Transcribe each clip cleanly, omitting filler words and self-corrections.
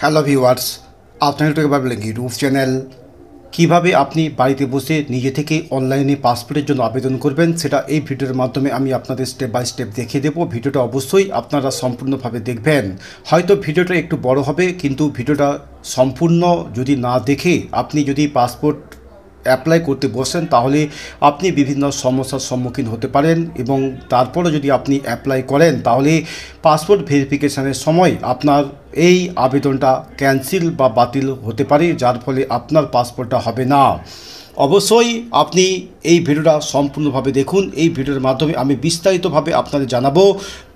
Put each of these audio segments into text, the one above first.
Hello viewers, আপনার একটু ভাবলেন ইউটিউব চ্যানেল কীভাবে আপনি বাড়িতে বসে নিজে থেকে অনলাইনে পাসপোর্টের জন্য আবেদন করবেন সেটা এই ভিডিওর মাধ্যমে আমি আপনাদের স্টেপ বাই স্টেপ দেখিয়ে দেবো। ভিডিওটা অবশ্যই আপনারা সম্পূর্ণভাবে দেখবেন। হয়তো ভিডিওটা একটু বড় হবে, কিন্তু ভিডিওটা সম্পূর্ণ যদি না দেখে আপনি যদি পাসপোর্ট অ্যাপ্লাই করতে বসেন তাহলে আপনি বিভিন্ন সমস্যার সম্মুখীন হতে পারেন, এবং তারপরে যদি আপনি অ্যাপ্লাই করেন তাহলে পাসপোর্ট ভেরিফিকেশানের সময় আপনার এই আবেদনটা ক্যান্সেল বা বাতিল হতে পারে, যার ফলে আপনার পাসপোর্টটা হবে না। অবশ্যই আপনি এই ভিডিওটা সম্পূর্ণভাবে দেখুন। এই ভিডিওর মাধ্যমে আমি বিস্তারিতভাবে আপনাদের জানাবো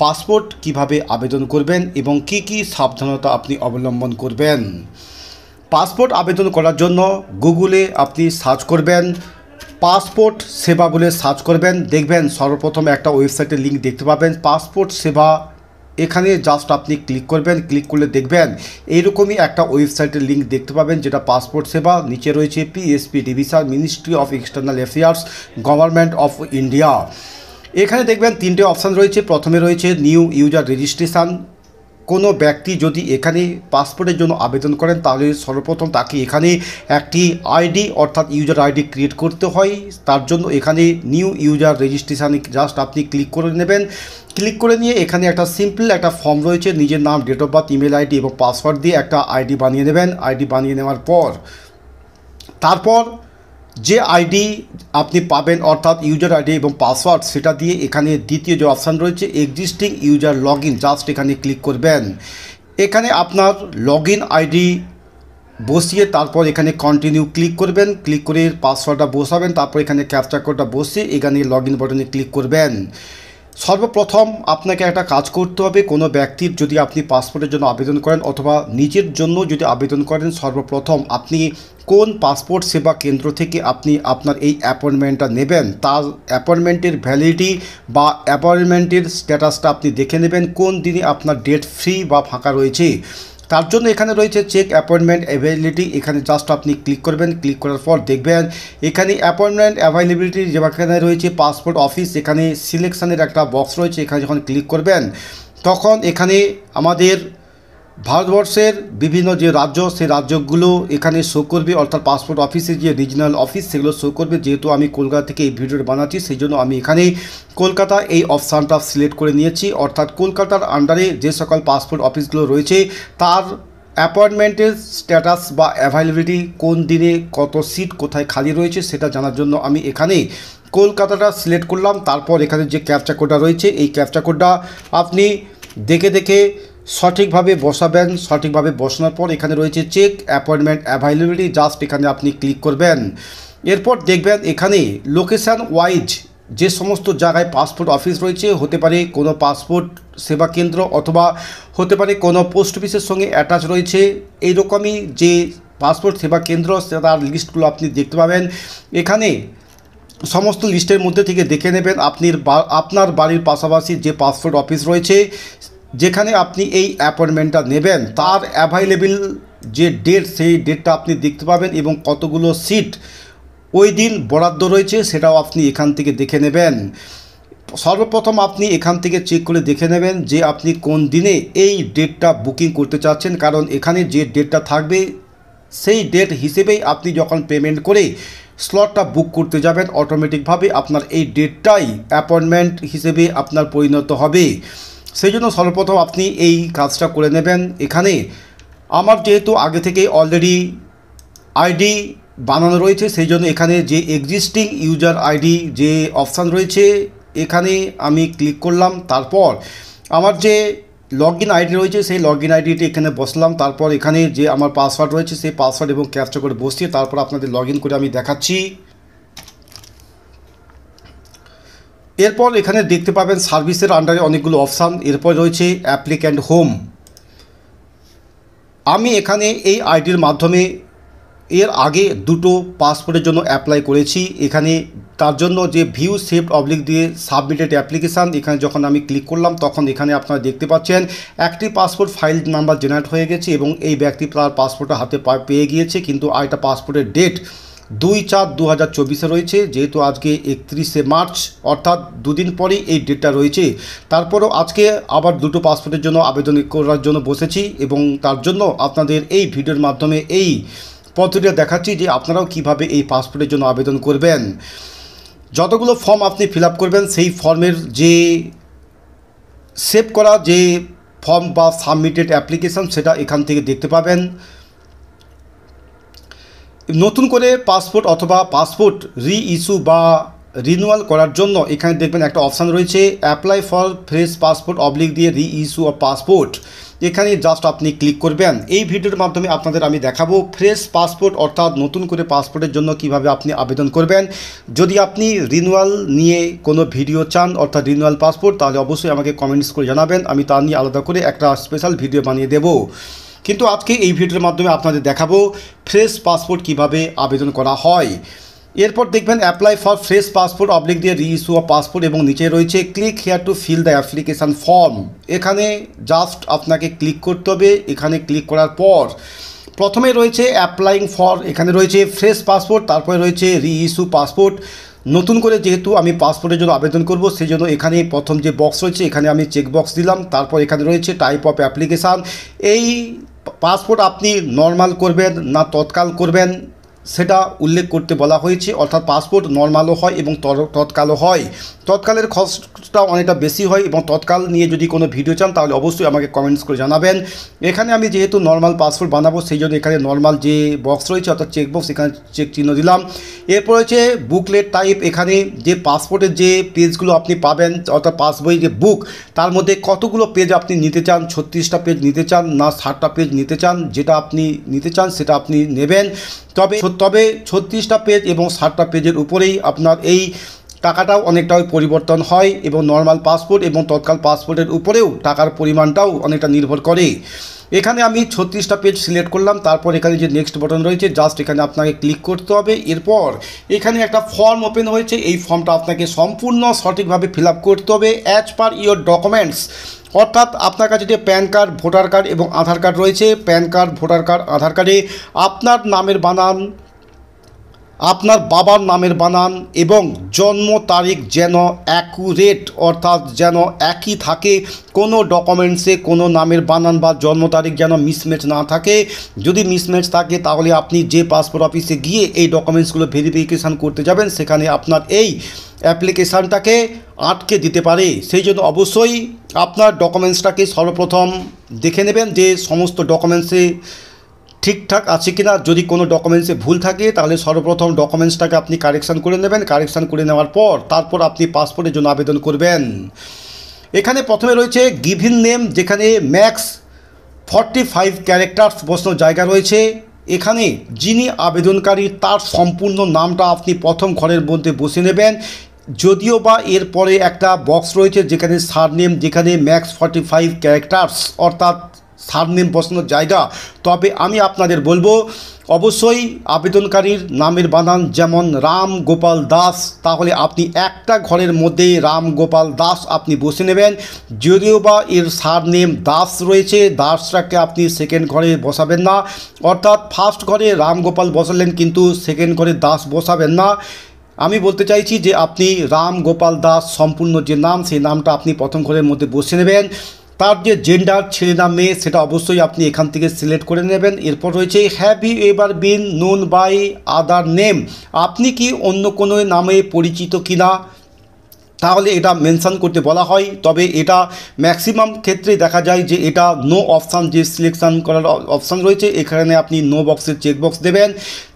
পাসপোর্ট কিভাবে আবেদন করবেন এবং কি কি সাবধানতা আপনি অবলম্বন করবেন। পাসপোর্ট আবেদন করার জন্য গুগলে আপনি সার্চ করবেন পাসপোর্ট সেবা বলে সার্চ করবেন, দেখবেন সর্বপ্রথম একটা ওয়েবসাইটের লিঙ্ক দেখতে পাবেন পাসপোর্ট সেবা। এখানে জাস্ট আপনি ক্লিক করবেন, ক্লিক করলে দেখবেন এইরকমই একটা ওয়েবসাইটের লিঙ্ক দেখতে পাবেন যেটা পাসপোর্ট সেবা। নিচে রয়েছে PSP division, ministry of external affairs, government of India. এখানে দেখবেন তিনটে অপশান রয়েছে। প্রথমে রয়েছে নিউ ইউজার রেজিস্ট্রেশন। কোনো ব্যক্তি যদি এখানে পাসপোর্টের জন্য আবেদন করেন তাহলে সর্বপ্রথম তাকে এখানে একটি আইডি অর্থাৎ ইউজার আইডি ক্রিয়েট করতে হয়। তার জন্য এখানে নিউ ইউজার রেজিস্ট্রেশানে জাস্ট আপনি ক্লিক করে নেবেন। ক্লিক করে নিয়ে এখানে একটা সিম্পল একটা ফর্ম রয়েছে, নিজের নাম, date of birth, email ID এবং পাসওয়ার্ড দিয়ে একটা আইডি বানিয়ে নেবেন। আইডি বানিয়ে নেওয়ার পর তারপর যে আইডি আপনি পাবেন অর্থাৎ ইউজার আইডি এবং পাসওয়ার্ড সেটা দিয়ে এখানে দ্বিতীয় যে অপশান রয়েছে existing user log in, just এখানে ক্লিক করবেন। এখানে আপনার লগ ইন আইডি বসিয়ে তারপর এখানে কন্টিনিউ ক্লিক করবেন। ক্লিক করে পাসওয়ার্ডটা বসাবেন, তারপর এখানে ক্যাপচা কোডটা বসিয়ে এখানে লগ ইন বাটনে ক্লিক করবেন। সর্বপ্রথম আপনাকে একটা কাজ করতে হবে, কোনো ব্যক্তির যদি আপনি পাসপোর্টের জন্য আবেদন করেন অথবা নিজের জন্য যদি আবেদন করেন, সর্বপ্রথম আপনি কোন পাসপোর্ট সেবা কেন্দ্র থেকে আপনি আপনার এই অ্যাপয়েন্টমেন্টটা নেবেন তার অ্যাপয়েন্টমেন্টের ভ্যালিডিটি বা অ্যাপয়েন্টমেন্টের স্ট্যাটাসটা আপনি দেখে নেবেন, কোন দিনে আপনার ডেট ফ্রি বা ফাঁকা রয়েছে। তার জন্য এখানে রয়েছে চেক অ্যাপয়েন্টমেন্ট অ্যাভেলেবিলিটি। এখানে জাস্ট আপনি ক্লিক করবেন। ক্লিক করার পর দেখবেন এখানে অ্যাপয়েন্টমেন্ট অ্যাভেলেবিলিটি যেখানে রয়েছে পাসপোর্ট অফিস, এখানে সিলেকশানের একটা বক্স রয়েছে। এখানে যখন ক্লিক করবেন তখন এখানে আমাদের ভারতবর্ষের বিভিন্ন যে রাজ্য সেই রাজ্যগুলো এখানে শো করবে, অর্থাৎ পাসপোর্ট অফিসের যে রিজনাল অফিস সেগুলো শো করবে। যেহেতু আমি কলকাতা থেকে এই ভিডিওটা বানাচ্ছি সেই জন্য আমি এখানে কলকাতা এই অপশানটা সিলেক্ট করে নিয়েছি, অর্থাৎ কলকাতার আন্ডারে যে সকল পাসপোর্ট অফিসগুলো রয়েছে তার অ্যাপয়েন্টমেন্টের স্ট্যাটাস বা অ্যাভেলেবিলিটি, কোন দিনে কত সিট কোথায় খালি রয়েছে সেটা জানার জন্য আমি এখানে কলকাতাটা সিলেক্ট করলাম। তারপর এখানে যে ক্যাপচা কোডটা রয়েছে এই ক্যাপচা কোডটা আপনি দেখে দেখে সঠিকভাবে বসাবেন। সঠিকভাবে বসানোর পর এখানে রয়েছে চেক অ্যাপয়েন্টমেন্ট অ্যাভেলেবিলিটি, জাস্ট এখানে আপনি ক্লিক করবেন। এরপর দেখবেন এখানে লোকেশান ওয়াইজ যে সমস্ত জায়গায় পাসপোর্ট অফিস রয়েছে, হতে পারে কোনো পাসপোর্ট সেবা কেন্দ্র অথবা হতে পারে কোনো পোস্ট অফিসের সঙ্গে অ্যাটাচ রয়েছে, এইরকমই যে পাসপোর্ট সেবা কেন্দ্র তার লিস্টগুলো আপনি দেখতে পাবেন। এখানে সমস্ত লিস্টের মধ্যে থেকে দেখে নেবেন আপনার বাড়ির পাশাপাশি যে পাসপোর্ট অফিস রয়েছে যেখানে আপনি এই অ্যাপয়েন্টমেন্টটা নেবেন তার অ্যাভেলেবেল যে ডেট সেই ডেটটা আপনি দেখতে পাবেন এবং কতগুলো সিট ওই দিন বরাদ্দ রয়েছে সেটাও আপনি এখান থেকে দেখে নেবেন। সর্বপ্রথম আপনি এখান থেকে চেক করে দেখে নেবেন যে আপনি কোন দিনে এই ডেটটা বুকিং করতে চাচ্ছেন, কারণ এখানে যে ডেটটা থাকবে সেই ডেট হিসেবেই আপনি যখন পেমেন্ট করে স্লটটা বুক করতে যাবেন অটোমেটিকভাবে আপনার এই ডেটটাই অ্যাপয়েন্টমেন্ট হিসেবে আপনার পরিণত হবে। সেই জন্য সর্বপ্রথম আপনি এই কাজটা করে নেবেন। এখানে আমার যেহেতু আগে থেকে অলরেডি আইডি বানানো রয়েছে সেই জন্য এখানে যে এক্সিস্টিং ইউজার আইডি যে অপশান রয়েছে এখানে আমি ক্লিক করলাম। তারপর আমার যে লগ ইন আইডি রয়েছে সেই লগ ইন আইডিটি এখানে বসলাম। তারপর এখানে যে আমার পাসওয়ার্ড রয়েছে সেই পাসওয়ার্ড এবং ক্যাপচা কোড বসিয়ে তারপর আপনাদের লগ ইন করে আমি দেখাচ্ছি। এরপর এখানে দেখতে পাবেন সার্ভিসের আন্ডারে অনেকগুলো অপশান। এরপর রয়েছে অ্যাপ্লিক্যান্ট হোম। আমি এখানে এই আইডির মাধ্যমে এর আগে দুটো পাসপোর্টের জন্য অ্যাপ্লাই করেছি। এখানে তার জন্য যে ভিউ সেভড অবলিক দিয়ে সাবমিটেড অ্যাপ্লিকেশান এখানে যখন আমি ক্লিক করলাম তখন এখানে আপনারা দেখতে পাচ্ছেন একটি পাসপোর্ট ফাইল নাম্বার জেনারেট হয়ে গেছে এবং এই ব্যক্তি তার পাসপোর্টটা হাতে পেয়ে গিয়েছে, কিন্তু আরেকটা পাসপোর্টের ডেট 2/4/2024 রয়েছে, যেহেতু আজকে 31শে মার্চ, অর্থাৎ দুদিন পরেই এই ডেটটা রয়েছে। তারপরও আজকে আবার দুটো পাসপোর্টের জন্য আবেদন করার জন্য বসেছি এবং তার জন্য আপনাদের এই ভিডিওর মাধ্যমে এই পদ্ধতিটা দেখাচ্ছি যে আপনারাও কিভাবে এই পাসপোর্টের জন্য আবেদন করবেন। যতগুলো ফর্ম আপনি ফিল আপ করবেন সেই ফর্মের যে সেভ করা যে ফর্ম বা সাবমিটেড অ্যাপ্লিকেশান সেটা এখান থেকে দেখতে পাবেন। নতুন করে পাসপোর্ট অথবা পাসপোর্ট রি-ইস্যু বা রিনিউয়াল করার জন্য এখানে দেখবেন একটা অপশান রয়েছে apply for fresh passport oblique দিয়ে রি-ইস্যু অফ পাসপোর্ট। এখানে জাস্ট আপনি ক্লিক করবেন। এই ভিডিওর মাধ্যমে আপনাদের আমি দেখাবো ফ্রেশ পাসপোর্ট অর্থাৎ নতুন করে পাসপোর্টের জন্য কিভাবে আপনি আবেদন করবেন। যদি আপনি রিনিউয়াল নিয়ে কোনো ভিডিও চান অর্থাৎ রিনিউয়াল পাসপোর্ট, তাহলে অবশ্যই আমাকে কমেন্টস করে জানাবেন, আমি তা নিয়ে আলাদা করে একটা স্পেশাল ভিডিও বানিয়ে দেবো। কিন্তু আজকে এই ভিডিওর মাধ্যমে আপনাদের দেখাবো ফ্রেশ পাসপোর্ট কিভাবে আবেদন করা হয়। এরপর দেখবেন apply for fresh passport oblique দিয়ে রি-ইস্যু অফ পাসপোর্ট এবং নিচে রয়েছে click here to fill the application form. এখানে জাস্ট আপনাকে ক্লিক করতে হবে। এখানে ক্লিক করার পর প্রথমে রয়েছে অ্যাপ্লাইং ফর, এখানে রয়েছে ফ্রেশ পাসপোর্ট, তারপরে রয়েছে রি-ইস্যু পাসপোর্ট। নতুন করে যেহেতু আমি পাসপোর্টের জন্য আবেদন করব সেই জন্য এখানে প্রথম যে বক্স রয়েছে এখানে আমি চেক বক্স দিলাম। তারপর এখানে রয়েছে টাইপ অফ অ্যাপ্লিকেশান। এই পাসপোর্ট আপনি নর্মাল করবেন না তৎকাল করবেন সেটা উল্লেখ করতে বলা হয়েছে, অর্থাৎ পাসপোর্ট নর্মালও হয় এবং তৎকালও হয়। তৎকালের খরচটা অনেকটা বেশি হয় এবং তৎকাল নিয়ে যদি কোনো ভিডিও চান তাহলে অবশ্যই আমাকে কমেন্টস করে জানাবেন। এখানে আমি যেহেতু নর্মাল পাসপোর্ট বানাবো সেই জন্য এখানে নর্মাল যে বক্স রয়েছে অর্থাৎ চেক বক্স এখানে চেক চিহ্ন দিলাম। এরপর হচ্ছে বুকলেট টাইপ, এখানে যে পাসপোর্টের যে পেজগুলো আপনি পাবেন অর্থাৎ পাসবই যে বুক তার মধ্যে কতগুলো পেজ আপনি নিতে চান, 36টা পেজ নিতে চান না 60টা পেজ নিতে চান, যেটা আপনি নিতে চান সেটা আপনি নেবেন। তবে 36টা পেজ এবং 60টা পেজের উপরেই আপনার এই টাকাটাও অনেকটাই পরিবর্তন হয় এবং নর্মাল পাসপোর্ট এবং তৎকাল পাসপোর্টের উপরেও টাকার পরিমাণটাও অনেকটা নির্ভর করে। এখানে আমি 36টা পেজ সিলেক্ট করলাম। তারপর এখানে যে নেক্সট বাটন রয়েছে জাস্ট এখানে আপনাকে ক্লিক করতে হবে। এরপর এখানে একটা ফর্ম ওপেন হয়েছে, এই ফর্মটা আপনাকে সম্পূর্ণ সঠিকভাবে ফিল আপ করতে হবে অ্যাজ পার ইয়োর ডকুমেন্টস। অর্থাৎ আপনার কাছে যে প্যান কার্ড, ভোটার কার্ড এবং আধার কার্ড রয়েছে, প্যান কার্ড, ভোটার কার্ড, আধার কার্ডে আপনার নামের বানান, আপনার বাবার নামের বানান এবং জন্ম তারিখ যেন অ্যাকুরেট অর্থাৎ যেন একই থাকে, কোনো ডকুমেন্টসে কোনো নামের বানান বা জন্ম তারিখ যেন মিসম্যাচ না থাকে। যদি মিসম্যাচ থাকে তাহলে আপনি যে পাসপোর্ট অফিসে গিয়ে এই ডকুমেন্টসগুলো ভেরিফিকেশান করতে যাবেন সেখানে আপনার এই অ্যাপ্লিকেশানটাকে আটকে দিতে পারে। সেই জন্য অবশ্যই আপনার ডকুমেন্টসটাকে সর্বপ্রথম দেখে নেবেন যে সমস্ত ডকুমেন্টসে ঠিকঠাক আছে কিনা। যদি কোনো ডকুমেন্টসে ভুল থাকে তাহলে সর্বপ্রথম ডকুমেন্টসটাকে আপনি কারেকশান করে নেবেন। কারেকশান করে নেওয়ার পর তারপর আপনি পাসপোর্টের জন্য আবেদন করবেন। এখানে প্রথমে রয়েছে গিভিন নেম, যেখানে ম্যাক্স 45 ক্যারেক্টার্স বসানোর জায়গা রয়েছে। এখানে যিনি আবেদনকারী তার সম্পূর্ণ নামটা আপনি প্রথম ঘরের মধ্যে বসে নেবেন। যদিও বা এরপরে একটা বক্স রয়েছে যেখানে সারনেম, যেখানে ম্যাক্স 45 ক্যারেক্টার্স অর্থাৎ সারনেম বসানোর জায়গা। তবে আমি আপনাদের বলবো অবশ্যই আবেদনকারীর নামের বানান যেমন রাম গোপাল দাস, তাহলে আপনি একটা ঘরের মধ্যে রাম গোপাল দাস আপনি বসে নেবেন। যদিও বা এর সারনেম দাস রয়েছে, দাসটাকে আপনি সেকেন্ড ঘরে বসাবেন না, অর্থাৎ ফার্স্ট ঘরে রাম গোপাল বসালেন কিন্তু সেকেন্ড ঘরে দাস বসাবেন না। আমি বলতে চাইছি যে আপনি রাম গোপাল দাস সম্পূর্ণ যে নাম সেই নামটা আপনি প্রথম ঘরের মধ্যে বসে নেবেন। তার যে জেন্ডার ছেলে না মেয়ে সেটা অবশ্যই আপনি এখান থেকে সিলেক্ট করে নেবেন। এরপর রয়েছে have you ever been known by other name, আপনি কি অন্য কোনো নামে পরিচিত কিনা, তাহলে এটা মেনশন করতে বলা হয়। তবে এটা ম্যাক্সিমাম ক্ষেত্রে দেখা যায় যে এটা নো অপশান, যে সিলেকশান করার অপশান রয়েছে এখানে আপনি নো বক্সের চেকবক্স দেবেন।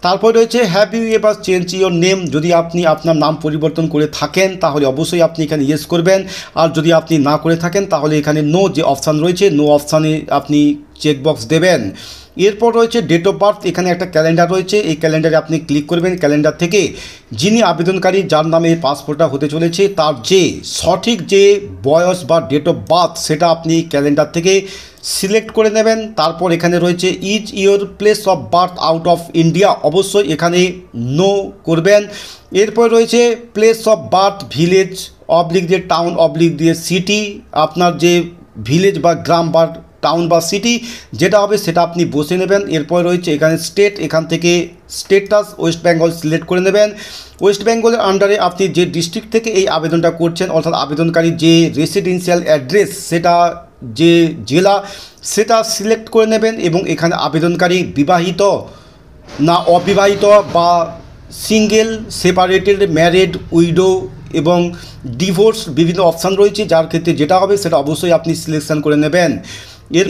তারপর রয়েছে have you ever change your name, যদি আপনি আপনার নাম পরিবর্তন করে থাকেন তাহলে অবশ্যই আপনি এখানে ইয়েস করবেন, আর যদি আপনি না করে থাকেন তাহলে এখানে নো যে অপশান রয়েছে নো অপশানে আপনি চেকবক্স দেবেন। এরপর রয়েছে ডেট অফ বার্থ, এখানে একটা ক্যালেন্ডার রয়েছে, এই ক্যালেন্ডারে আপনি ক্লিক করবেন। ক্যালেন্ডার থেকে যিনি আবেদনকারী যার নামে এই পাসপোর্টটা হতে চলেছে তার যে সঠিক যে বয়স বা ডেট অফ বার্থ সেটা আপনি ক্যালেন্ডার থেকে সিলেক্ট করে নেবেন। তারপর এখানে রয়েছে is your place of birth out of India, অবশ্যই এখানে নো করবেন। এরপর রয়েছে place of birth village oblique দিয়ে টাউন অবলিক দিয়ে সিটি, আপনার যে ভিলেজ বা গ্রাম বা টাউন বা সিটি যেটা হবে সেটা আপনি বসে নেবেন। এরপর রয়েছে এখানে স্টেট, এখান থেকে স্টেটাস ওয়েস্ট বেঙ্গল সিলেক্ট করে নেবেন। ওয়েস্ট বেঙ্গলের আন্ডারে আপনি যে ডিস্ট্রিক্ট থেকে এই আবেদনটা করছেন অর্থাৎ আবেদনকারী যে রেসিডেন্সিয়াল অ্যাড্রেস সেটা যে জেলা সেটা সিলেক্ট করে নেবেন এবং এখানে আবেদনকারী বিবাহিত না অবিবাহিত বা সিঙ্গেল, সেপারেটেড, ম্যারিড, উইডো এবং ডিভোর্স বিভিন্ন অপশান রয়েছে, যার ক্ষেত্রে যেটা হবে সেটা অবশ্যই আপনি সিলেকশন করে নেবেন।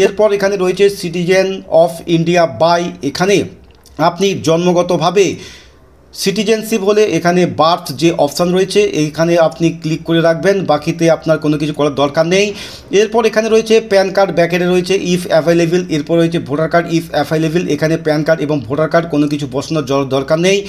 এরপর এখানে রয়েছে সিটিজেন অফ ইন্ডিয়া বাই, এখানে আপনি জন্মগতভাবে সিটিজেনশিপ হলে এখানে বার্থ যে অপশান রয়েছে এইখানে আপনি ক্লিক করে রাখবেন, বাকিতে আপনার কোনো কিছু করার দরকার নেই। এরপর এখানে রয়েছে প্যান কার্ড, ব্যাকেটে রয়েছে ইফ অ্যাভেলেবেল, এরপর রয়েছে ভোটার কার্ড ইফ অ্যাভেলেবেল, এখানে প্যান কার্ড এবং ভোটার কার্ড কোনো কিছু বসানোর দরকার নেই।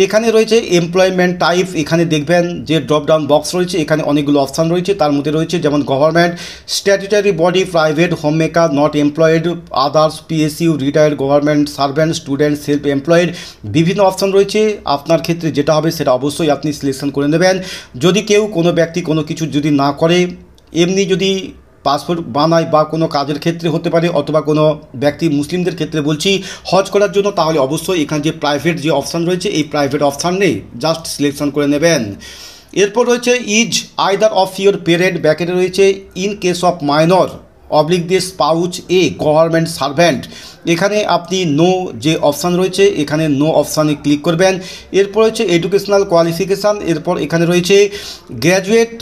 এখানে রয়েছে এমপ্লয়মেন্ট টাইপ, এখানে দেখবেন যে ড্রপডাউন বক্স রয়েছে, এখানে অনেকগুলো অপশান রয়েছে, তার মধ্যে রয়েছে যেমন government, statutory body, private, home maker, not employed, others, PSU, retired government servant, student, self employed, বিভিন্ন অপশান রয়েছে। আপনার ক্ষেত্রে যেটা হবে সেটা অবশ্যই আপনি সিলেকশন করে নেবেন। যদি কেউ কোনো ব্যক্তি কোনো কিছু যদি না করে, এমনি যদি পাসপোর্ট বানায় বা কোনো কাজের ক্ষেত্রে হতে পারে অথবা কোনো ব্যক্তি মুসলিমদের ক্ষেত্রে বলছি হজ করার জন্য, তাহলে অবশ্যই এখানে যে প্রাইভেট যে অপশান রয়েছে এই প্রাইভেট অপশান নেই, জাস্ট সিলেকশন করে নেবেন। এরপর রয়েছে is either of your parent, ব্যাকেটে রয়েছে in case of minor oblique দিয়ে স্পাউচ এ গভর্নমেন্ট সার্ভেন্ট, এখানে আপনি নো যে অপশান রয়েছে এখানে নো অপশানে ক্লিক করবেন। এরপর রয়েছে এডুকেশনাল কোয়ালিফিকেশান, এরপর এখানে রয়েছে graduate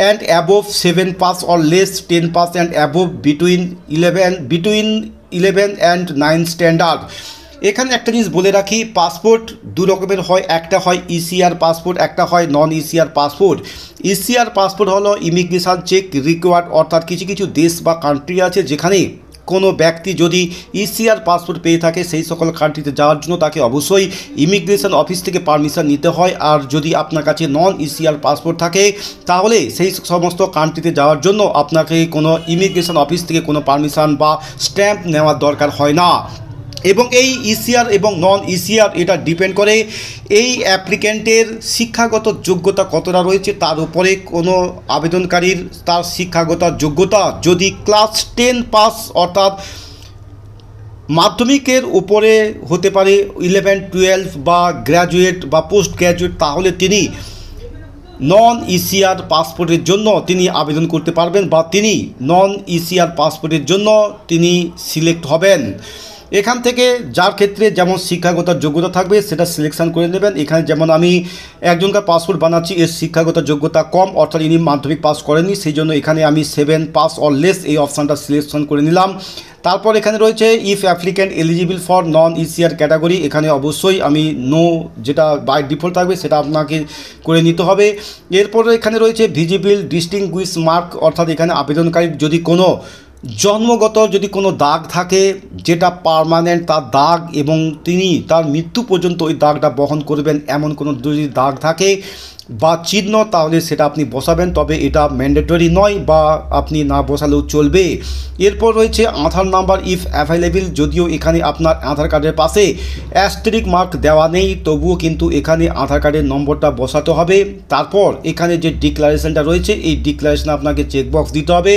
and above 7 pass or less 10 pass and above between 11 and 9 standard. এখানে একটা জিনিস বলে রাখি, পাসপোর্ট দু রকমের হয়, একটা হয় ইসিআর পাসপোর্ট, একটা হয় নন ইসিআর পাসপোর্ট। ইসিআর পাসপোর্ট হলো ইমিগ্রেশন চেক রিকোয়ার্ড, অর্থাৎ কিছু কিছু দেশ বা কান্ট্রি আছে যেখানে কোনো ব্যক্তি যদি ইসিআর পাসপোর্ট পেয়ে থাকে সেই সকল কান্ট্রিতে যাওয়ার জন্য তাকে অবশ্যই ইমিগ্রেশন অফিস থেকে পারমিশন নিতে হয়। আর যদি আপনার কাছে নন ইসিআর পাসপোর্ট থাকে তাহলে সেই সমস্ত কান্ট্রিতে যাওয়ার জন্য আপনাকে কোনো ইমিগ্রেশন অফিস থেকে কোনো পারমিশন বা স্ট্যাম্প নেওয়ার দরকার হয় না। এবং এই ইসিআর এবং নন ইসিআর এটা ডিপেন্ড করে এই অ্যাপ্লিক্যান্টের শিক্ষাগত যোগ্যতা কতটা রয়েছে তার উপরে। কোনো আবেদনকারীর তার শিক্ষাগত যোগ্যতা যদি ক্লাস 10 পাস অর্থাৎ মাধ্যমিকের উপরে হতে পারে, 11, 12 বা গ্র্যাজুয়েট বা পোস্ট গ্র্যাজুয়েট, তাহলে তিনি নন ইসিআর পাসপোর্টের জন্য তিনি আবেদন করতে পারবেন বা তিনি নন ইসিআর পাসপোর্টের জন্য তিনি সিলেক্ট হবেন। এখান থেকে যার ক্ষেত্রে যেমন শিক্ষাগত যোগ্যতা থাকবে সেটা সিলেকশন করে নেবেন। এখানে যেমন আমি একজনকার পাসপোর্ট বানাচ্ছি, এর শিক্ষাগত যোগ্যতা কম অর্থাৎ ইনি মাধ্যমিক পাস করেনি, সেই জন্য এখানে আমি 7 পাস অর লেস এই অপশানটা সিলেকশন করে নিলাম। তারপর এখানে রয়েছে if applicant eligible for non ECR category, এখানে অবশ্যই আমি নো যেটা বাই ডিফল্ট থাকবে সেটা আপনাকে করে নিতে হবে। এরপরে এখানে রয়েছে ভিজিবল ডিস্টিংগুইশ মার্ক, অর্থাৎ এখানে আবেদনকারীর যদি কোনো জন্মগত যদি কোনো দাগ থাকে যেটা পার্মানেন্ট তার দাগ এবং তিনি তার মৃত্যু পর্যন্ত ওই দাগটা বহন করবেন এমন কোনো যদি দাগ থাকে বা চিহ্ন তাহলে সেটা আপনি বসাবেন, তবে এটা ম্যান্ডেটরি নয় বা আপনি না বসালেও চলবে। এরপর রয়েছে আধার নাম্বার ইফ অ্যাভেলেবেল, যদিও এখানে আপনার আধার কার্ডের পাশে অ্যাস্টেরিক মার্ক দেওয়া নেই তবুও কিন্তু এখানে আধার কার্ডের নম্বরটা বসাতে হবে। তারপর এখানে যে ডিক্লারেশনটা রয়েছে এই ডিক্লারেশনে আপনাকে চেকবক্স দিতে হবে।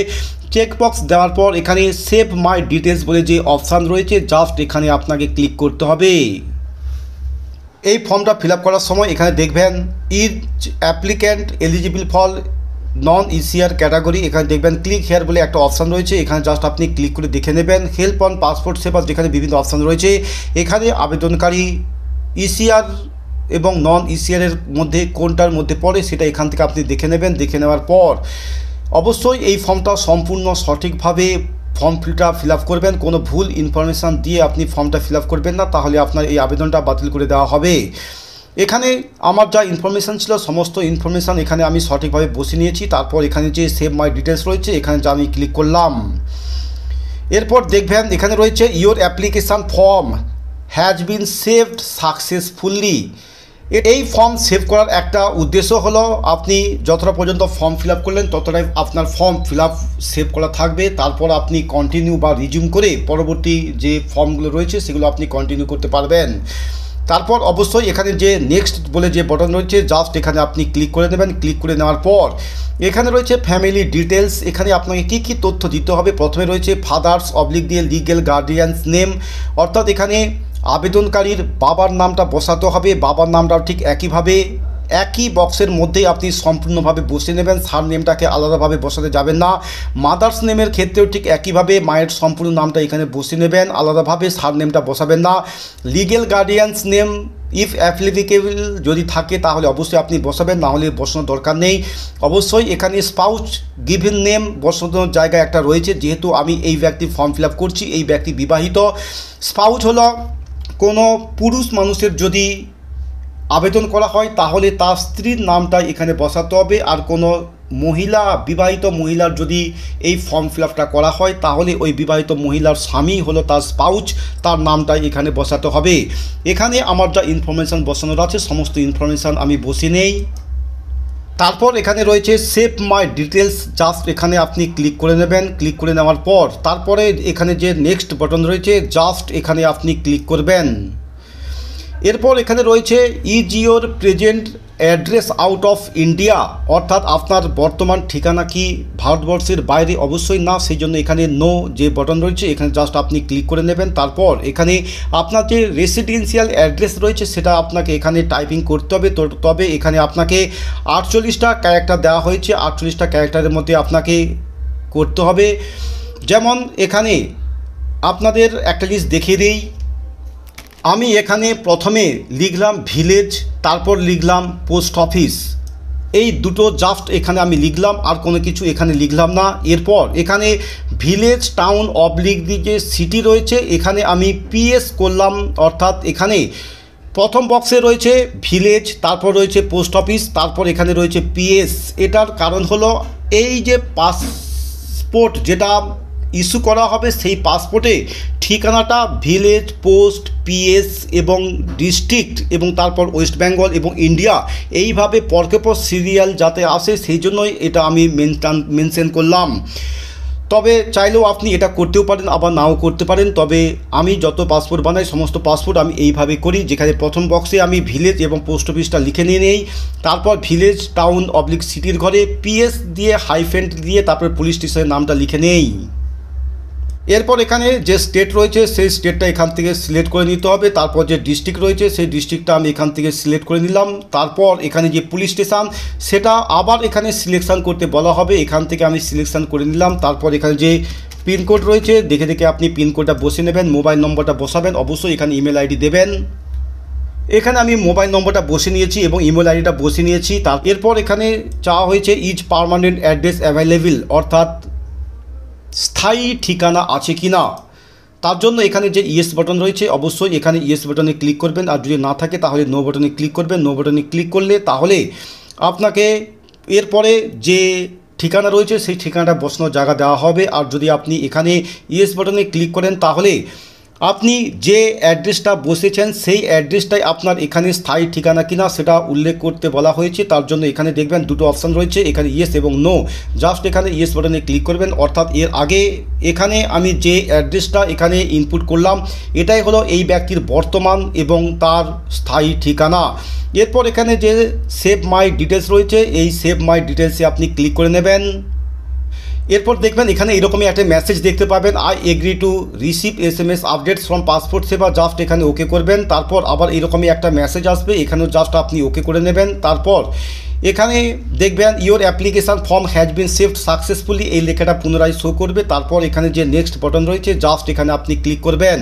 চেকবক্স দেওয়ার পর এখানে সেভ মাই ডিটেলস বলে যে অপশান রয়েছে জাস্ট এখানে আপনাকে ক্লিক করতে হবে। এই ফর্মটা ফিল আপ করার সময় এখানে দেখবেন is applicant eligible for non ECR category, এখানে দেখবেন ক্লিক হেয়ার বলে একটা অপশান রয়েছে, এখানে জাস্ট আপনি ক্লিক করে দেখে নেবেন। হেল্প অন পাসপোর্ট সেবা, যেখানে বিভিন্ন অপশান রয়েছে, এখানে আবেদনকারী ইসিআর এবং নন ইসিআরের মধ্যে কোনটার মধ্যে পড়ে সেটা এখান থেকে আপনি দেখে নেবেন। দেখে নেওয়ার পর অবশ্যই এই ফর্মটা সম্পূর্ণ সঠিকভাবে ফর্মটা ফিল আপ করবেন, কোনো ভুল ইনফরমেশান দিয়ে আপনি ফর্মটা ফিল আপ করবেন না, তাহলে আপনার এই আবেদনটা বাতিল করে দেওয়া হবে। এখানে আমার যা ইনফরমেশান ছিল সমস্ত ইনফরমেশান এখানে আমি সঠিকভাবে বসে নিয়েছি। তারপর এখানে যে সেভ মাই ডিটেলস রয়েছে এখানে যা আমি ক্লিক করলাম। এরপর দেখবেন এখানে রয়েছে your application form has been saved successfully. এই ফর্ম সেভ করার একটা উদ্দেশ্য হলো আপনি যতটা পর্যন্ত ফর্ম ফিল আপ করলেন ততটাই আপনার ফর্ম ফিল আপ সেভ করা থাকবে, তারপর আপনি কন্টিনিউ বা রিজিউম করে পরবর্তী যে ফর্মগুলো রয়েছে সেগুলো আপনি কন্টিনিউ করতে পারবেন। তারপর অবশ্যই এখানে যে নেক্সট বলে যে বাটন রয়েছে জাস্ট এখানে আপনি ক্লিক করে নেবেন। ক্লিক করে নেওয়ার পর এখানে রয়েছে ফ্যামিলি ডিটেলস। এখানে আপনাকে কী কী তথ্য দিতে হবে, প্রথমে রয়েছে ফাদার্স অবলিক দিয়ে লিগ্যাল গার্ডিয়ানস নেম, অর্থাৎ এখানে আবেদনকারীর বাবার নামটা বসাতে হবে। বাবার নামটাও ঠিক একইভাবে একই বক্সের মধ্যেই আপনি সম্পূর্ণভাবে বসিয়ে নেবেন, সার নেমটাকে আলাদাভাবে বসাতে যাবেন না। মাদার্স নেমের ক্ষেত্রেও ঠিক একইভাবে মায়ের সম্পূর্ণ নামটা এখানে বসিয়ে নেবেন, আলাদাভাবে সার নেমটা বসাবেন না। Legal guardians name if applicable যদি থাকে তাহলে অবশ্যই আপনি বসাবেন, না হলে বসানোর দরকার নেই। অবশ্যই এখানে স্পাউস গিভেন নেম বসানোর জায়গায় একটা রয়েছে, যেহেতু আমি এই ব্যক্তি ফর্ম ফিল আপ করছি, এই ব্যক্তি বিবাহিত। স্পাউস হলো কোনো পুরুষ মানুষের যদি আবেদন করা হয় তাহলে তার স্ত্রীর নামটা এখানে বসাতে হবে, আর কোনো মহিলা বিবাহিত মহিলার যদি এই ফর্ম ফিল আপটা করা হয় তাহলে ওই বিবাহিত মহিলার স্বামী হলো তার স্পাউস, তার নামটাই এখানে বসাতে হবে। এখানে আমার যা ইনফরমেশান বসানোর আছে সমস্ত ইনফরমেশান আমি বসিয়ে নেই। তারপর এখানে রয়েছে সেভ মাই ডিটেলস, জাস্ট এখানে আপনি ক্লিক করে নেবেন। ক্লিক করে নেওয়ার পর তারপরে এখানে যে নেক্সট বাটন রয়েছে জাস্ট এখানে আপনি ক্লিক করবেন। এরপর এখানে রয়েছে is your present address out of India, অর্থাৎ আপনার বর্তমান ঠিকানা কি ভারতবর্ষের বাইরে, অবশ্যই না, সেই জন্য এখানে নো যে বাটন রয়েছে এখানে জাস্ট আপনি ক্লিক করে নেবেন। তারপর এখানে আপনার যে রেসিডেন্সিয়াল অ্যাড্রেস রয়েছে সেটা আপনাকে এখানে টাইপিং করতে হবে। তবে এখানে আপনাকে 48টা ক্যারেক্টার দেওয়া হয়েছে, 48টা ক্যারেক্টারের মধ্যে আপনাকে করতে হবে। যেমন এখানে আপনাদের একটা লিস্ট দেখিয়ে দিই। আমি এখানে প্রথমে লিখলাম ভিলেজ, তারপর লিখলাম পোস্ট অফিস, এই দুটো জাস্ট এখানে আমি লিখলাম, আর কোনো কিছু এখানে লিখলাম না। এরপর এখানে ভিলেজ টাউন অবলিক দিয়ে যে সিটি রয়েছে এখানে আমি পিএস করলাম, অর্থাৎ এখানে প্রথম বক্সে রয়েছে ভিলেজ, তারপর রয়েছে পোস্ট অফিস, তারপর এখানে রয়েছে পিএস। এটার কারণ হলো এই যে পাসপোর্ট যেটা ইস্যু করা হবে সেই পাসপোর্টে ঠিকানাটা ভিলেজ, পোস্ট, পিএস এবং ডিস্ট্রিক্ট এবং তারপর ওয়েস্ট বেঙ্গল এবং ইন্ডিয়া এইভাবে পরকে পর সিরিয়াল যাতে আসে সেই জন্যই এটা আমি মেনশন করলাম। তবে চাইলেও আপনি এটা করতেও পারেন আবার নাও করতে পারেন, তবে আমি যত পাসপোর্ট বানাই সমস্ত পাসপোর্ট আমি এইভাবে করি, যেখানে প্রথম বক্সে আমি ভিলেজ এবং পোস্ট অফিসটা লিখে নিয়ে নেই, তারপর ভিলেজ টাউন অবলিক সিটির ঘরে পিএস দিয়ে হাইফেন দিয়ে তারপর পুলিশ স্টেশনের নামটা লিখে নেই। এরপর এখানে যে স্টেট রয়েছে সেই স্টেটটা এখান থেকে সিলেক্ট করে নিতে হবে। তারপর যে ডিস্ট্রিক্ট রয়েছে সেই ডিস্ট্রিক্টটা আমি এখান থেকে সিলেক্ট করে নিলাম। তারপর এখানে যে পুলিশ স্টেশন সেটা আবার এখানে সিলেকশান করতে বলা হবে, এখান থেকে আমি সিলেকশান করে নিলাম। তারপর এখানে যে পিনকোড রয়েছে দেখে দেখে আপনি পিনকোডটা বসিয়ে নেবেন, মোবাইল নম্বরটা বসাবেন, অবশ্যই এখানে ইমেল আইডি দেবেন। এখানে আমি মোবাইল নম্বরটা বসে নিয়েছি এবং ইমেল আইডিটা বসে নিয়েছি। এরপর এখানে চাওয়া হয়েছে ইজ পার্মানেন্ট অ্যাড্রেস অ্যাভেলেবেল, অর্থাৎ স্থায়ী ঠিকানা আছে কি না, তার জন্য এখানে যে ইয়েস বাটন রয়েছে অবশ্যই এখানে ইয়েস বাটনে ক্লিক করবেন, আর যদি না থাকে তাহলে নো বাটনে ক্লিক করবেন। নো বাটনে ক্লিক করলে তাহলে আপনাকে এরপরে যে ঠিকানা রয়েছে সেই ঠিকানাটা বসানোর জায়গা দেওয়া হবে। আর যদি আপনি এখানে ইয়েস বাটনে ক্লিক করেন তাহলে আপনি যে অ্যাড্রেসটা বসেছেন সেই অ্যাড্রেসটাই আপনার এখানে স্থায়ী ঠিকানা কিনা সেটা উল্লেখ করতে বলা হয়েছে। তার জন্য এখানে দেখবেন দুটো অপশান রয়েছে, এখানে ইয়েস এবং নো, জাস্ট এখানে ইয়েস বাটনে ক্লিক করবেন। অর্থাৎ এর আগে এখানে আমি যে অ্যাড্রেসটা এখানে ইনপুট করলাম এটাই হলো এই ব্যক্তির বর্তমান এবং তার স্থায়ী ঠিকানা। এরপর এখানে যে সেভ মাই ডিটেলস রয়েছে এই সেভ মাই ডিটেলসে আপনি ক্লিক করে নেবেন। এরপর দেখবেন এখানে এরকমই একটা মেসেজ দেখতে পাবেন, I agree to receive SMS updates from passport সেবা, জাস্ট এখানে ওকে করবেন। তারপর আবার এরকমই একটা মেসেজ আসবে, এখানেও জাস্ট আপনি ওকে করে নেবেন। তারপর এখানে দেখবেন your application form has been saved successfully, এই লেখাটা পুনরায় শো করবে। তারপর এখানে যে নেক্সট বাটন রয়েছে জাস্ট এখানে আপনি ক্লিক করবেন।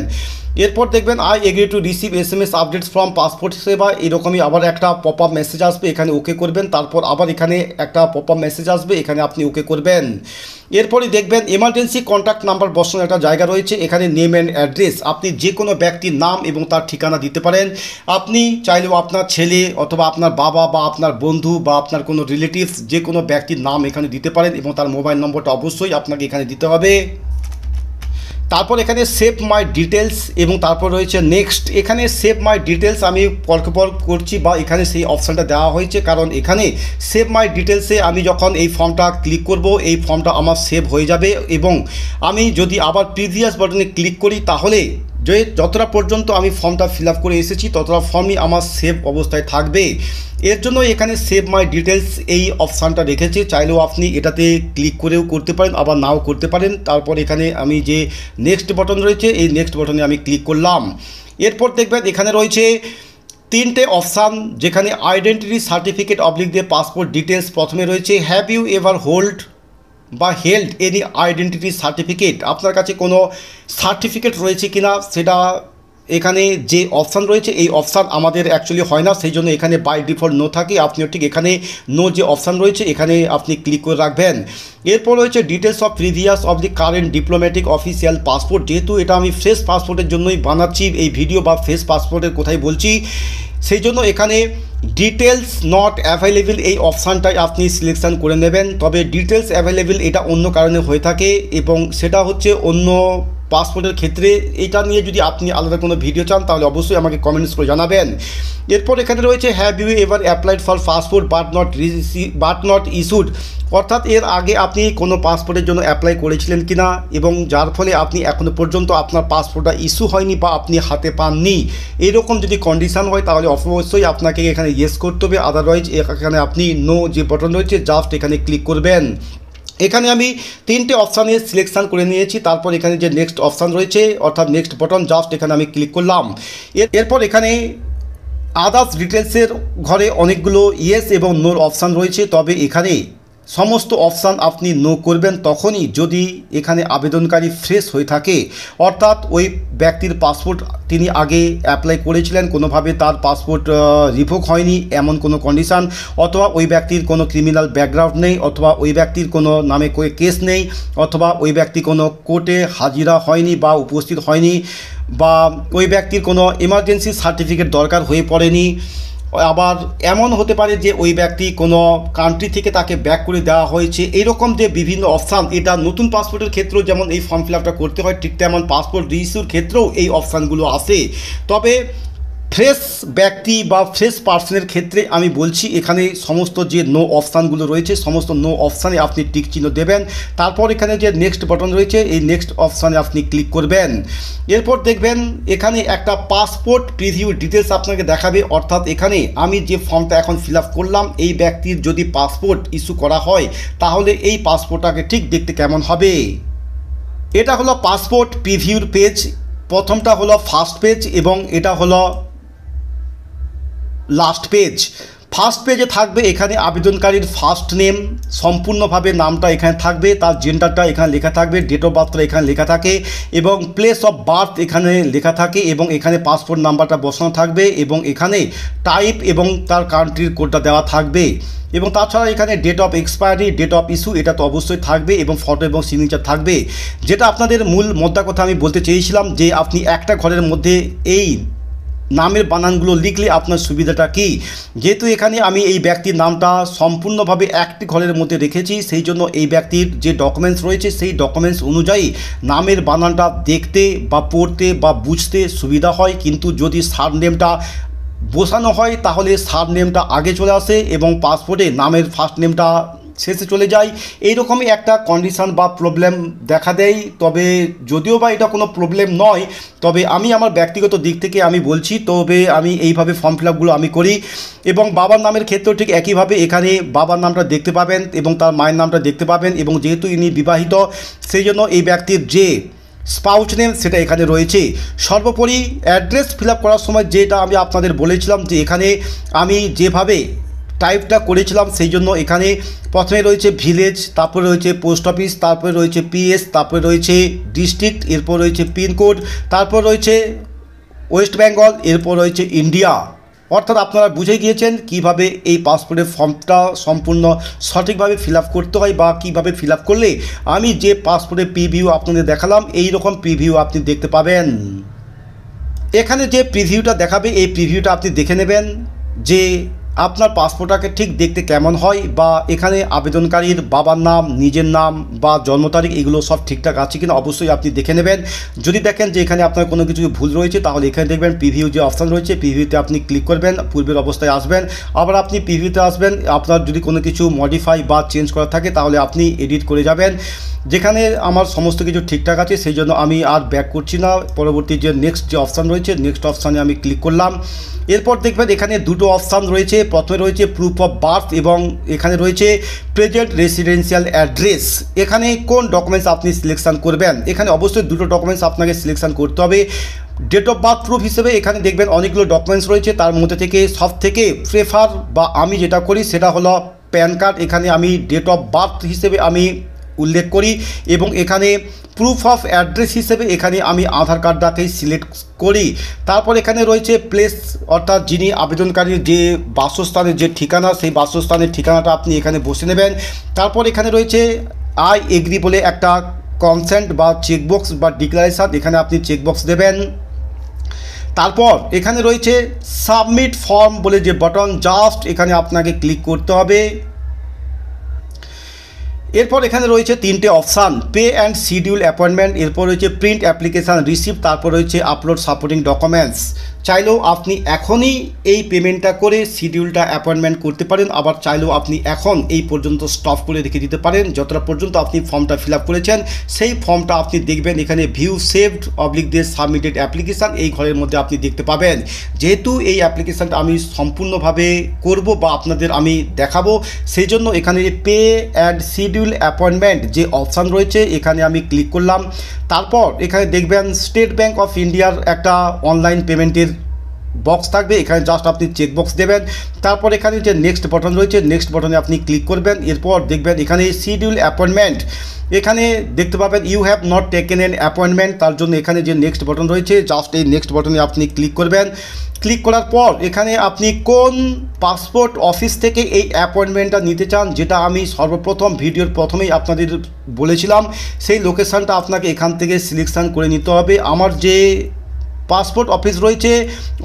এরপর দেখবেন I agree to receive SMS updates from passport সেবা, এরকমই আবার একটা পপ আপ মেসেজ আসবে, এখানে ওকে করবেন। তারপর আবার এখানে একটা পপ আপ মেসেজ আসবে, এখানে আপনি ওকে করবেন। এরপরই দেখবেন এমার্জেন্সি কন্ট্যাক্ট নাম্বার বসানোর একটা জায়গা রয়েছে, এখানে নেম অ্যান্ড অ্যাড্রেস, আপনি যে কোনো ব্যক্তির নাম এবং তার ঠিকানা দিতে পারেন। আপনি চাইলেও আপনার ছেলে অথবা আপনার বাবা বা আপনার বন্ধু বা আপনার কোনো রিলেটিভস যে কোনো ব্যক্তির নাম এখানে দিতে পারেন এবং তার মোবাইল নম্বরটা অবশ্যই আপনাকে এখানে দিতে হবে। তারপর এখানে সেভ মাই ডিটেলস এবং তারপর রয়েছে নেক্সট। এখানে সেভ মাই ডিটেলস আমি পর করছি বা এখানে সেই অপশানটা দেওয়া হয়েছে, কারণ এখানে সেভ মাই ডিটেলসে আমি যখন এই ফর্মটা ক্লিক করব এই ফর্মটা আমার সেভ হয়ে যাবে এবং আমি যদি আবার প্রিভিয়াস বাটনে ক্লিক করি তাহলে যে যতটা পর্যন্ত আমি ফর্মটা ফিল আপ করে এসেছি ততটা ফর্মই আমার সেভ অবস্থায় থাকবে। এর জন্য এখানে সেভ মাই ডিটেলস এই অপশানটা রেখেছে, চাইলেও আপনি এটাতে ক্লিক করেও করতে পারেন আবার নাও করতে পারেন। তারপর এখানে আমি যে নেক্সট বাটন রয়েছে এই নেক্সট বাটনে আমি ক্লিক করলাম। এরপর দেখবেন এখানে রয়েছে 3টে অপশান, যেখানে আইডেন্টিটি সার্টিফিকেট অবলিক দিয়ে পাসপোর্ট ডিটেলস। প্রথমে রয়েছে হ্যাভ ইউ এভার হোল্ড বা হেল্ড এনি আইডেন্টিটি সার্টিফিকেট, আপনার কাছে কোনো সার্টিফিকেট রয়েছে কিনা সেটা এখানে যে অপশান রয়েছে এই অপশান আমাদের অ্যাকচুয়ালি হয় না, সেই জন্য এখানে বাই ডিফল্ট নো থাকে। আপনিও ঠিক এখানে নো যে অপশান রয়েছে এখানে আপনি ক্লিক করে রাখবেন। এরপর রয়েছে details of previous of the current diplomatic official passport, যেহেতু এটা আমি ফ্রেশ পাসপোর্টের জন্যই বানাচ্ছি এই ভিডিও বা ফ্রেশ পাসপোর্টের কথাই বলছি, সেই জন্য এখানে ডিটেলস নট অ্যাভেলেবেল এই অপশানটাই আপনি সিলেকশান করে নেবেন। তবে ডিটেলস অ্যাভেলেবেল এটা অন্য কারণে হয়ে থাকে এবং সেটা হচ্ছে অন্য পাসপোর্টের ক্ষেত্রে। এটা নিয়ে যদি আপনি আলাদা কোনো ভিডিও চান তাহলে অবশ্যই আমাকে কমেন্টস করে জানাবেন। এরপর এখানে রয়েছে have you ever applied for passport but not issued, অর্থাৎ এর আগে আপনি কোনো পাসপোর্টের জন্য অ্যাপ্লাই করেছিলেন কিনা এবং যার ফলে আপনি এখনও পর্যন্ত আপনার পাসপোর্টটা ইস্যু হয়নি বা আপনি হাতে পাননি, এইরকম যদি কন্ডিশান হয় তাহলে অবশ্যই আপনাকে এখানে ইয়েস করতে হবে। আদারওয়াইজ এখানে আপনি নো যে বাটন রয়েছে জাস্ট এখানে ক্লিক করবেন। এখানে আমি 3টে অপশানে সিলেকশান করে নিয়েছি। তারপর এখানে যে নেক্সট অপশান রয়েছে অর্থাৎ নেক্সট বাটন জাস্ট এখানে আমি ক্লিক করলাম। এরপর এখানে আদার্স ডিটেলসের ঘরে অনেকগুলো ইয়েস এবং নোর অপশান রয়েছে, তবে এখানে সমস্ত অপশান আপনি নো করবেন তখনই যদি এখানে আবেদনকারী ফ্রেশ হয়ে থাকে, অর্থাৎ ওই ব্যক্তির পাসপোর্ট তিনি আগে অ্যাপ্লাই করেছিলেন, কোনোভাবে তার পাসপোর্ট রিভোক হয়নি এমন কোনো কন্ডিশান, অথবা ওই ব্যক্তির কোনো ক্রিমিনাল ব্যাকগ্রাউন্ড নেই, অথবা ওই ব্যক্তির কোনো নামে কেস নেই, অথবা ওই ব্যক্তি কোনো কোর্টে হাজিরা হয়নি বা উপস্থিত হয়নি, বা ওই ব্যক্তির কোনো এমার্জেন্সি সার্টিফিকেট দরকার হয়ে পড়েনি। আবার এমন হতে পারে যে ওই ব্যক্তি কোনো কান্ট্রি থেকে তাকে ব্যাক করে দেওয়া হয়েছে। এইরকম যে বিভিন্ন অপশান, এটা নতুন পাসপোর্টের ক্ষেত্রেও যেমন এই ফর্ম ফিল আপটা করতে হয় ঠিক তেমন পাসপোর্ট রিইস্যুর ক্ষেত্রেও এই অপশানগুলো আসে। তবে ফ্রেশ ব্যক্তি বা ফ্রেশ পার্সনের ক্ষেত্রে আমি বলছি এখানে সমস্ত যে নো অপশানগুলো রয়েছে সমস্ত নো অপশানে আপনি টিক চিহ্ন দেবেন। তারপর এখানে যে নেক্সট বাটন রয়েছে এই নেক্সট অপশানে আপনি ক্লিক করবেন। এরপর দেখবেন এখানে একটা পাসপোর্ট প্রিভিউ ডিটেলস আপনাকে দেখাবে, অর্থাৎ এখানে আমি যে ফর্মটা এখন ফিল আপ করলাম এই ব্যক্তির যদি পাসপোর্ট ইস্যু করা হয় তাহলে এই পাসপোর্টটাকে ঠিক দেখতে কেমন হবে। এটা হলো পাসপোর্ট প্রিভিউর পেজ, প্রথমটা হলো ফার্স্ট পেজ এবং এটা হলো লাস্ট পেজ। ফার্স্ট পেজে থাকবে এখানে আবেদনকারীর ফার্স্ট নেম, সম্পূর্ণভাবে নামটা এখানে থাকবে, তার জেন্ডারটা এখানে লেখা থাকবে, ডেট অফ বার্থটা এখানে লেখা থাকে এবং প্লেস অফ বার্থ এখানে লেখা থাকে এবং এখানে পাসপোর্ট নাম্বারটা বসানো থাকবে এবং এখানে টাইপ এবং তার কান্ট্রির কোডটা দেওয়া থাকবে এবং তাছাড়া এখানে date of expiry, date of issue এটা তো অবশ্যই থাকবে এবং ফটো এবং সিগনেচার থাকবে। যেটা আপনাদের মূল মোদ্দা কথা আমি বলতে চেয়েছিলাম যে আপনি একটা ঘরের মধ্যে এই নামের বানানগুলো লিখলে আপনার সুবিধাটা কি, যেহেতু এখানে আমি এই ব্যক্তির নামটা সম্পূর্ণভাবে একটি ঘরের মধ্যে রেখেছি সেই জন্য এই ব্যক্তির যে ডকুমেন্টস রয়েছে সেই ডকুমেন্টস অনুযায়ী নামের বানানটা দেখতে বা পড়তে বা বুঝতে সুবিধা হয়। কিন্তু যদি সারনেমটা বসানো হয় তাহলে সারনেমটা আগে চলে আসে এবং পাসপোর্টে নামের ফার্স্ট নেমটা শেষে চলে যায়, এইরকমই একটা কন্ডিশান বা প্রবলেম দেখা দেয়। তবে যদিও বা এটা কোনো প্রবলেম নয়, তবে আমি আমার ব্যক্তিগত দিক থেকে আমি বলছি, তবে আমি এইভাবে ফর্ম ফিল আপগুলো আমি করি এবং বাবার নামের ক্ষেত্রেও ঠিক একইভাবে এখানে বাবার নামটা দেখতে পাবেন এবং তার মায়ের নামটা দেখতে পাবেন এবং যেহেতু ইনি বিবাহিত সেই জন্য এই ব্যক্তির যে স্পাউস নেম সেটা এখানে রয়েছে। সর্বোপরি অ্যাড্রেস ফিল আপ করার সময় যেটা আমি আপনাদের বলেছিলাম যে এখানে আমি যেভাবে টাইপটা করেছিলাম সেই জন্য এখানে প্রথমে রয়েছে ভিলেজ, তারপরে রয়েছে পোস্ট অফিস, তারপরে রয়েছে পিএস, তারপরে রয়েছে ডিস্ট্রিক্ট, এরপর রয়েছে পিনকোড, তারপর রয়েছে ওয়েস্ট বেঙ্গল, এরপর রয়েছে ইন্ডিয়া। অর্থাৎ আপনারা বুঝে গিয়েছেন কিভাবে এই পাসপোর্টের ফর্মটা সম্পূর্ণ সঠিকভাবে ফিল আপ করতে হয় বা কিভাবে ফিল আপ করলে আমি যে পাসপোর্টের প্রিভিউ আপনাদের দেখালাম এই রকম প্রিভিউ আপনি দেখতে পাবেন। এখানে যে প্রিভিউটা দেখাবে এই প্রিভিউটা আপনি দেখে নেবেন যে আপনার পাসপোর্টটাকে ঠিক দেখতে কেমন হয়, বা এখানে আবেদনকারীর বাবার নাম, নিজের নাম বা জন্ম তারিখ এগুলো সব ঠিকঠাক আছে কিনা অবশ্যই আপনি দেখে নেবেন। যদি দেখেন যে এখানে আপনার কোনো কিছু ভুল রয়েছে তাহলে এখানে দেখবেন প্রিভিউ যে অপশান রয়েছে, প্রিভিউতে আপনি ক্লিক করবেন, পূর্বের অবস্থায় আসবেন, আবার আপনি প্রিভিউতে আসবেন। আপনার যদি কোনো কিছু মডিফাই বা চেঞ্জ করা থাকে তাহলে আপনি এডিট করে যাবেন। যেখানে আমার সমস্ত কিছু ঠিকঠাক আছে সেই জন্য আমি আর ব্যাক করছি না, পরবর্তী যে নেক্সট যে অপশান রয়েছে নেক্সট অপশানে আমি ক্লিক করলাম। এরপর দেখবেন এখানে দুটো অপশান রয়েছে, প্রথমে রয়েছে প্রুফ অফ বার্থ এবং এখানে রয়েছে প্রেজেন্ট রেসিডেন্সিয়াল অ্যাড্রেস। এখানে কোন ডকুমেন্টস আপনি সিলেকশান করবেন, এখানে অবশ্যই দুটো ডকুমেন্টস আপনাকে সিলেকশান করতে হবে। ডেট অফ বার্থ প্রুফ হিসেবে এখানে দেখবেন অনেকগুলো ডকুমেন্টস রয়েছে, তার মধ্যে থেকে সব থেকে প্রেফার বা আমি যেটা করি সেটা হলো প্যান কার্ড। এখানে আমি ডেট অফ বার্থ হিসেবে আমি উল্লেখ করি এবং এখানে প্রুফ অফ অ্যাড্রেস হিসেবে এখানে আমি আধার কার্ডটাকেই সিলেক্ট করি। তারপর এখানে রয়েছে প্লেস, অর্থাৎ যিনি আবেদনকারীর যে বাসস্থানের যে ঠিকানা সেই বাসস্থানের ঠিকানাটা আপনি এখানে বসে নেবেন। তারপর এখানে রয়েছে আই এগ্রি বলে একটা কনসেন্ট বা চেকবক্স বা ডিক্লারেশান, এখানে আপনি চেকবক্স দেবেন। তারপর এখানে রয়েছে সাবমিট ফর্ম বলে যে বাটন, জাস্ট এখানে আপনাকে ক্লিক করতে হবে। এরপর এখানে রয়েছে তিনটে option, pay and schedule appointment, এরপর রয়েছে প্রিন্ট অ্যাপ্লিকেশান রিসিপ্ট, তারপর রয়েছে আপলোড সাপোর্টিং ডকুমেন্টস। চাইলেও আপনি এখনই এই পেমেন্টটা করে শিডিউলটা অ্যাপয়েন্টমেন্ট করতে পারেন, আবার চাইলেও আপনি এখন এই পর্যন্ত স্টপ করে রেখে দিতে পারেন। যতটা পর্যন্ত আপনি ফর্মটা ফিল আপ করেছেন সেই ফর্মটা আপনি দেখবেন এখানে ভিউ সেভড অবলিক দিয়ে সাবমিটেড অ্যাপ্লিকেশান এই ঘরের মধ্যে আপনি দেখতে পাবেন। যেহেতু এই অ্যাপ্লিকেশানটা আমি সম্পূর্ণভাবে করব বা আপনাদের আমি দেখাবো, সেই জন্য এখানে পে অ্যান্ড শিডিউল অ্যাপয়েন্টমেন্ট যে অপশান রয়েছে এখানে আমি ক্লিক করলাম। তারপর এখানে দেখবেন স্টেট ব্যাঙ্ক অফ ইন্ডিয়ার একটা অনলাইন পেমেন্টের বক্স থাকবে, এখানে জাস্ট আপনি চেকবক্স দেবেন। তারপর এখানে যে নেক্সট বাটন রয়েছে নেক্সট বাটনে আপনি ক্লিক করবেন। এরপর দেখবেন এখানে শিডিউল অ্যাপয়েন্টমেন্ট, এখানে দেখতে পাবেন you have not taken an appointment, তার জন্য এখানে যে নেক্সট বাটন রয়েছে জাস্ট এই নেক্সট বাটনে আপনি ক্লিক করবেন। ক্লিক করার পর এখানে আপনি কোন পাসপোর্ট অফিস থেকে এই অ্যাপয়েন্টমেন্টটা নিতে চান, যেটা আমি সর্বপ্রথম ভিডিওর প্রথমেই আপনাদের বলেছিলাম, সেই লোকেশানটা আপনাকে এখান থেকে সিলেকশান করে নিতে হবে। আমার যে পাসপোর্ট অফিস রয়েছে,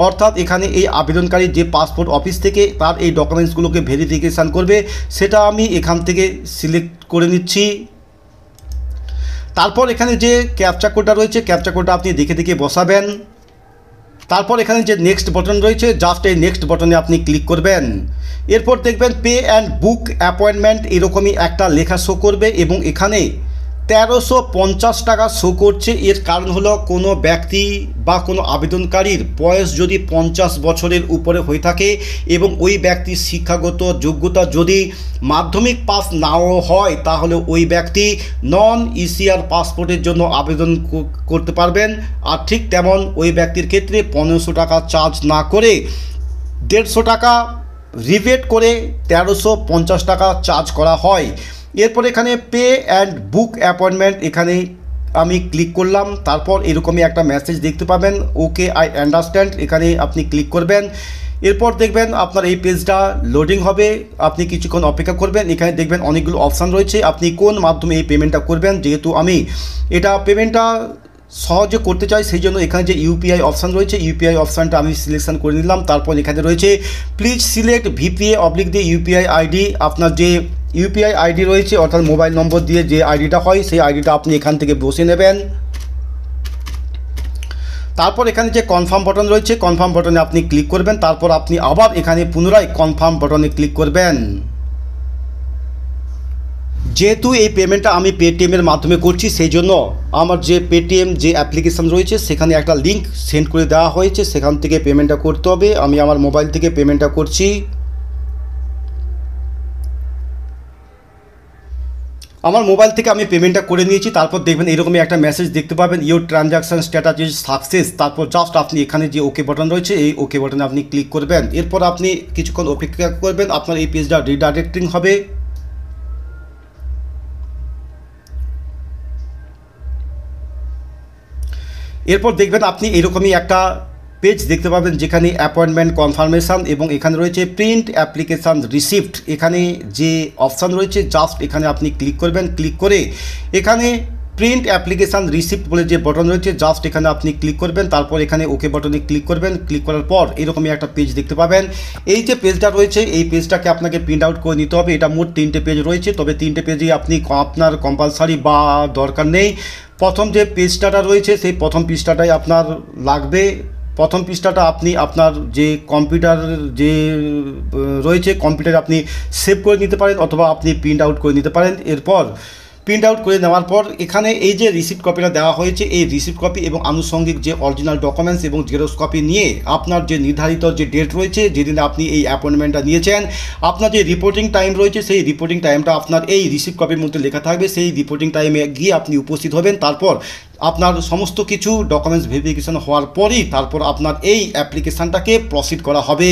অর্থাৎ এখানে এই আবেদনকারী যে পাসপোর্ট অফিস থেকে তার এই ডকুমেন্টসগুলোকে ভেরিফিকেশান করবে সেটা আমি এখান থেকে সিলেক্ট করে নিচ্ছি। তারপর এখানে যে ক্যাপচা কোডটা রয়েছে ক্যাপচা কোডটা আপনি দেখে দেখে বসাবেন। তারপর এখানে যে নেক্সট বাটন রয়েছে জাস্ট এই নেক্সট বাটনে আপনি ক্লিক করবেন। এরপর দেখবেন পে অ্যান্ড বুক অ্যাপয়েন্টমেন্ট এরকমই একটা লেখা শো করবে এবং এখানে 1350 টাকা শো করছে। এর কারণ হলো কোনো ব্যক্তি বা কোনো আবেদনকারীর বয়স যদি 50 বছরের উপরে হয়ে থাকে এবং ওই ব্যক্তির শিক্ষাগত যোগ্যতা যদি মাধ্যমিক পাস নাও হয় তাহলে ওই ব্যক্তি নন ইসিআর পাসপোর্টের জন্য আবেদন করতে পারবেন। আর ঠিক তেমন ওই ব্যক্তির ক্ষেত্রে 1500 টাকা চার্জ না করে 150 টাকা রিবেট করে 1350 টাকা চার্জ করা হয়। এরপর এখানে পে অ্যান্ড বুক অ্যাপয়েন্টমেন্ট এখানে আমি ক্লিক করলাম। তারপর এরকমই একটা মেসেজ দেখতে পাবেন, ওকে আই আন্ডারস্ট্যান্ড, এখানে আপনি ক্লিক করবেন। এরপর দেখবেন আপনার এই পেজটা লোডিং হবে, আপনি কিছুক্ষণ অপেক্ষা করবেন। এখানে দেখবেন অনেকগুলো অপশান রয়েছে, আপনি কোন মাধ্যমে এই পেমেন্টটা করবেন। যেহেতু আমি এটা পেমেন্টটা সহজে করতে চাই সেই জন্য এখানে যে ইউপিআই অপশান রয়েছে ইউপিআই অপশানটা আমি সিলেকশন করে নিলাম। তারপর এখানে রয়েছে প্লিজ সিলেক্ট ভিপিএ অবলিক দিয়ে ইউপিআই আইডি, আপনার যে ইউপিআই আইডি রয়েছে অর্থাৎ মোবাইল নম্বর দিয়ে যে আইডিটা হয় সেই আইডিটা আপনি এখান থেকে বসে নেবেন। তারপর এখানে যে কনফার্ম বাটন রয়েছে কনফার্ম বাটনে আপনি ক্লিক করবেন। তারপর আপনি আবার এখানে পুনরায় কনফার্ম বাটনে ক্লিক করবেন। যেহেতু এই পেমেন্টটা আমি পেটিএমের মাধ্যমে করছি সেই জন্য আমার যে পেটিএম যে অ্যাপ্লিকেশান রয়েছে সেখানে একটা লিঙ্ক সেন্ড করে দেওয়া হয়েছে, সেখান থেকে পেমেন্টটা করতে হবে। আমি আমার মোবাইল থেকে পেমেন্টটা করছি। আমার মোবাইল থেকে আমি পেমেন্টটা করে নিয়েছি। তারপর দেখবেন এরকমই একটা মেসেজ দেখতে পাবেন, your transaction status is success. তারপর জাস্ট আপনি এখানে যে ওকে বাটন রয়েছে এই ওকে বাটনে আপনি ক্লিক করবেন। এরপর আপনি কিছুক্ষণ অপেক্ষা করবেন, আপনার এই পেজটা রিডাইরেক্টিং হবে। এরপর দেখবেন আপনি এরকমই একটা পেজ দেখতে পাবেন যেখানে অ্যাপয়েন্টমেন্ট কনফার্মেশান এবং এখানে রয়েছে প্রিন্ট অ্যাপ্লিকেশান রিসিপ্ট। এখানে যে অপশান রয়েছে জাস্ট এখানে আপনি ক্লিক করবেন। ক্লিক করে এখানে প্রিন্ট অ্যাপ্লিকেশান রিসিপ্ট বলে যে বটন রয়েছে, জাস্ট এখানে আপনি ক্লিক করবেন, তারপর এখানে ওকে বটনে ক্লিক করবেন। ক্লিক করার পর এরকমই একটা পেজ দেখতে পাবেন। এই যে পেজটা রয়েছে এই পেজটাকে আপনাকে প্রিন্ট আউট করে নিতে হবে। এটা মোট 3টে পেজ রয়েছে, তবে 3টে পেজই আপনি আপনার কম্পালসারি বা দরকার নেই। প্রথম যে পেজটা রয়েছে সেই প্রথম পৃষ্ঠাটাই আপনার লাগবে। প্রথম পৃষ্ঠাটা আপনি আপনার যে কম্পিউটার যে রয়েছে কম্পিউটারে আপনি সেভ করে নিতে পারেন, অথবা আপনি প্রিন্ট আউট করে নিতে পারেন। এরপর প্রিন্ট আউট করে নেওয়ার পর এখানে এই যে রিসিপ্ট কপিটা দেওয়া হয়েছে, এই রিসিপ্ট কপি এবং আনুষঙ্গিক যে অরিজিনাল ডকুমেন্টস এবং জেরক্স কপি নিয়ে আপনার যে নির্ধারিত যে ডেট রয়েছে, যেদিন আপনি এই অ্যাপয়েন্টমেন্টটা নিয়েছেন, আপনার যে রিপোর্টিং টাইম রয়েছে সেই রিপোর্টিং টাইমটা আপনার এই রিসিপ্ট কপির মধ্যে লেখা থাকবে। সেই রিপোর্টিং টাইমে গিয়ে আপনি উপস্থিত হবেন। তারপর আপনার সমস্ত কিছু ডকুমেন্টস ভেরিফিকেশন হওয়ার পরই তারপর আপনার এই অ্যাপ্লিকেশানটাকে প্রসিড করা হবে।